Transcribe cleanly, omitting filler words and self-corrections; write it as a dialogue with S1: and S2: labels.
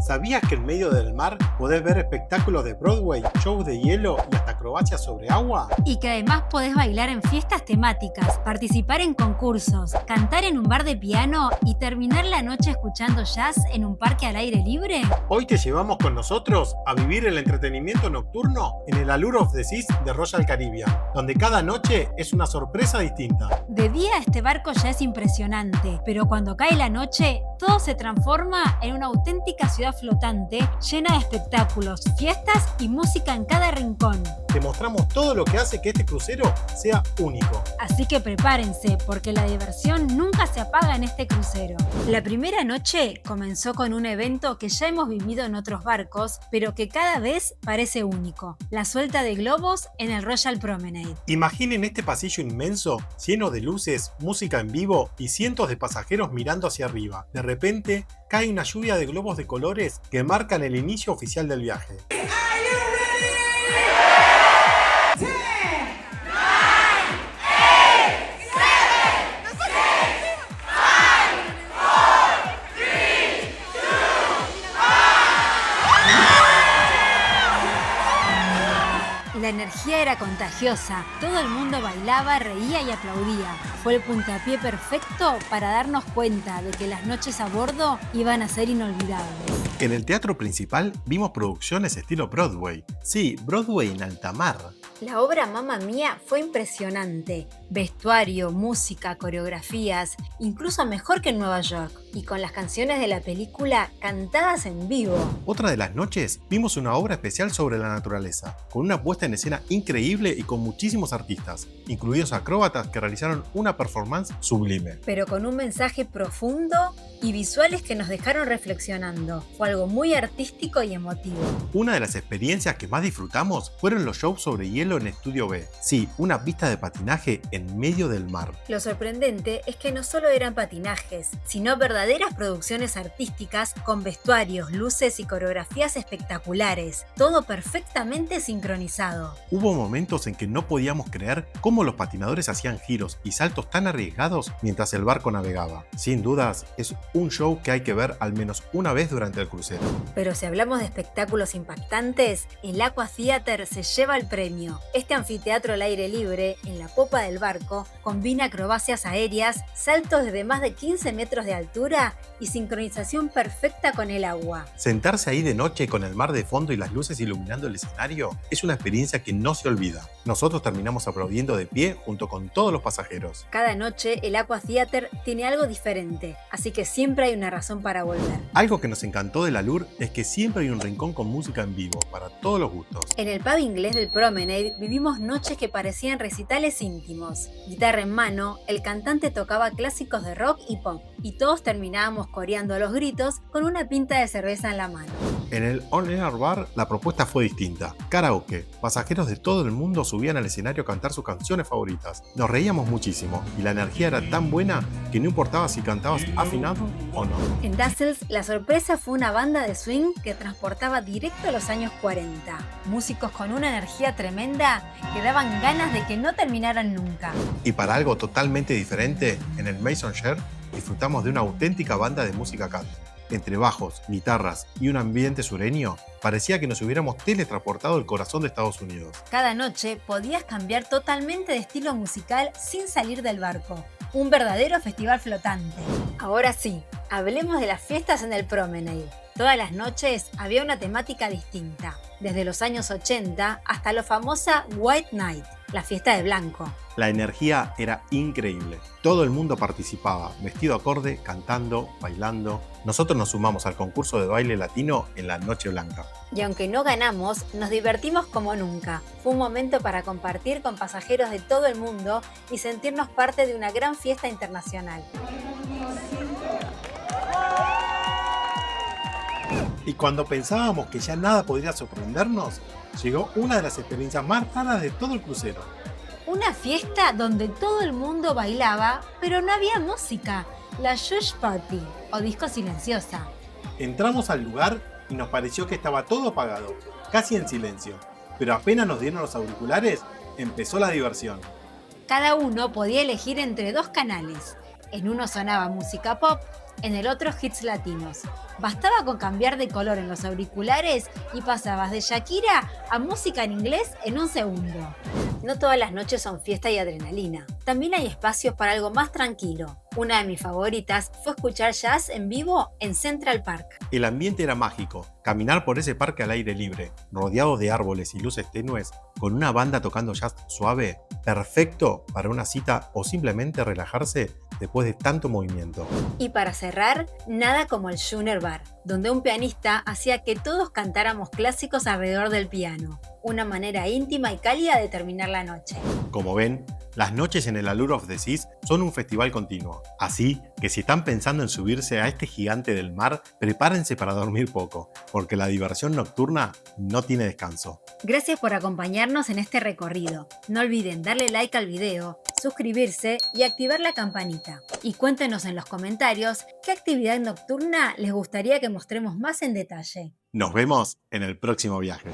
S1: ¿Sabías que en medio del mar podés ver espectáculos de Broadway, shows de hielo y hasta acrobacias sobre agua?
S2: Y que además podés bailar en fiestas temáticas, participar en concursos, cantar en un bar de piano y terminar la noche escuchando jazz en un parque al aire libre?
S1: Hoy te llevamos con nosotros a vivir el entretenimiento nocturno en el Allure of the Seas de Royal Caribbean, donde cada noche es una sorpresa distinta.
S2: De día este barco ya es impresionante, pero cuando cae la noche, todo se transforma en una auténtica ciudad flotante llena de espectáculos, fiestas y música en cada rincón.
S1: Te mostramos todo lo que hace que este crucero sea único.
S2: Así que prepárense, porque la diversión nunca se apaga en este crucero. La primera noche comenzó con un evento que ya hemos vivido en otros barcos, pero que cada vez parece único: la suelta de globos en el Royal Promenade.
S1: Imaginen este pasillo inmenso, lleno de luces, música en vivo y cientos de pasajeros mirando hacia arriba. De repente, cae una lluvia de globos de colores que marcan el inicio oficial del viaje.
S2: La energía era contagiosa, todo el mundo bailaba, reía y aplaudía. Fue el puntapié perfecto para darnos cuenta de que las noches a bordo iban a ser inolvidables.
S1: En el teatro principal vimos producciones estilo Broadway. Sí, Broadway en alta mar.
S2: La obra Mamma Mía fue impresionante. Vestuario, música, coreografías, incluso mejor que en Nueva York. Y con las canciones de la película cantadas en vivo.
S1: Otra de las noches vimos una obra especial sobre la naturaleza, con una puesta en escena increíble y con muchísimos artistas, incluidos acróbatas que realizaron una performance sublime.
S2: Pero con un mensaje profundo y visuales que nos dejaron reflexionando. Fue algo muy artístico y emotivo.
S1: Una de las experiencias que más disfrutamos fueron los shows sobre hielo en Estudio B. Sí, una pista de patinaje en medio del mar.
S2: Lo sorprendente es que no solo eran patinajes, sino verdaderas producciones artísticas con vestuarios, luces y coreografías espectaculares. Todo perfectamente sincronizado.
S1: Hubo momentos en que no podíamos creer cómo los patinadores hacían giros y saltos tan arriesgados mientras el barco navegaba. Sin dudas, es un show que hay que ver al menos una vez durante el crucero.
S2: Pero si hablamos de espectáculos impactantes, el Aqua Theater se lleva el premio. Este anfiteatro al aire libre, en la popa del barco, combina acrobacias aéreas, saltos de más de 15 metros de altura y sincronización perfecta con el agua.
S1: Sentarse ahí de noche con el mar de fondo y las luces iluminando el escenario es una experiencia que no se olvida. Nosotros terminamos aplaudiendo de pie junto con todos los pasajeros.
S2: Cada noche el Aqua Theater tiene algo diferente, así que siempre hay una razón para volver.
S1: Algo que nos encantó del Allure es que siempre hay un rincón con música en vivo, para todos los gustos.
S2: En el pub inglés del Promenade vivimos noches que parecían recitales íntimos. Guitarra en mano, el cantante tocaba clásicos de rock y pop, y todos terminábamos coreando a los gritos con una pinta de cerveza en la mano.
S1: En el On Air Bar la propuesta fue distinta. Karaoke. Pasajeros de todo el mundo subían al escenario a cantar sus canciones favoritas. Nos reíamos muchísimo y la energía era tan buena que no importaba si cantabas afinado o no.
S2: En Dazzles, la sorpresa fue una banda de swing que transportaba directo a los años 40. Músicos con una energía tremenda que daban ganas de que no terminaran nunca.
S1: Y para algo totalmente diferente, en el Maison Share disfrutamos de una auténtica banda de música country. Entre bajos, guitarras y un ambiente sureño, parecía que nos hubiéramos teletransportado al corazón de Estados Unidos.
S2: Cada noche podías cambiar totalmente de estilo musical sin salir del barco. Un verdadero festival flotante. Ahora sí, hablemos de las fiestas en el Promenade. Todas las noches había una temática distinta, desde los años 80 hasta la famosa White Night, la fiesta de blanco.
S1: La energía era increíble. Todo el mundo participaba, vestido acorde, cantando, bailando. Nosotros nos sumamos al concurso de baile latino en la Noche Blanca.
S2: Y aunque no ganamos, nos divertimos como nunca. Fue un momento para compartir con pasajeros de todo el mundo y sentirnos parte de una gran fiesta internacional.
S1: Y cuando pensábamos que ya nada podría sorprendernos, llegó una de las experiencias más raras de todo el crucero.
S2: Una fiesta donde todo el mundo bailaba, pero no había música. La Shush Party, o disco silenciosa.
S1: Entramos al lugar y nos pareció que estaba todo apagado, casi en silencio. Pero apenas nos dieron los auriculares, empezó la diversión.
S2: Cada uno podía elegir entre dos canales. En uno sonaba música pop En el otro, hits latinos. Bastaba con cambiar de color en los auriculares y pasabas de Shakira a música en inglés en un segundo. No todas las noches son fiesta y adrenalina. También hay espacios para algo más tranquilo. Una de mis favoritas fue escuchar jazz en vivo en Central Park.
S1: El ambiente era mágico. Caminar por ese parque al aire libre, rodeado de árboles y luces tenues, con una banda tocando jazz suave, perfecto para una cita o simplemente relajarse después de tanto movimiento.
S2: Y para cerrar, nada como el Juner Bar, donde un pianista hacía que todos cantáramos clásicos alrededor del piano. Una manera íntima y cálida de terminar la noche.
S1: Como ven, las noches en el Allure of the Seas son un festival continuo. Así que si están pensando en subirse a este gigante del mar, prepárense para dormir poco, porque la diversión nocturna no tiene descanso.
S2: Gracias por acompañarnos en este recorrido. No olviden darle like al video, suscribirse y activar la campanita. Y cuéntenos en los comentarios qué actividad nocturna les gustaría que mostremos más en detalle.
S1: Nos vemos en el próximo viaje.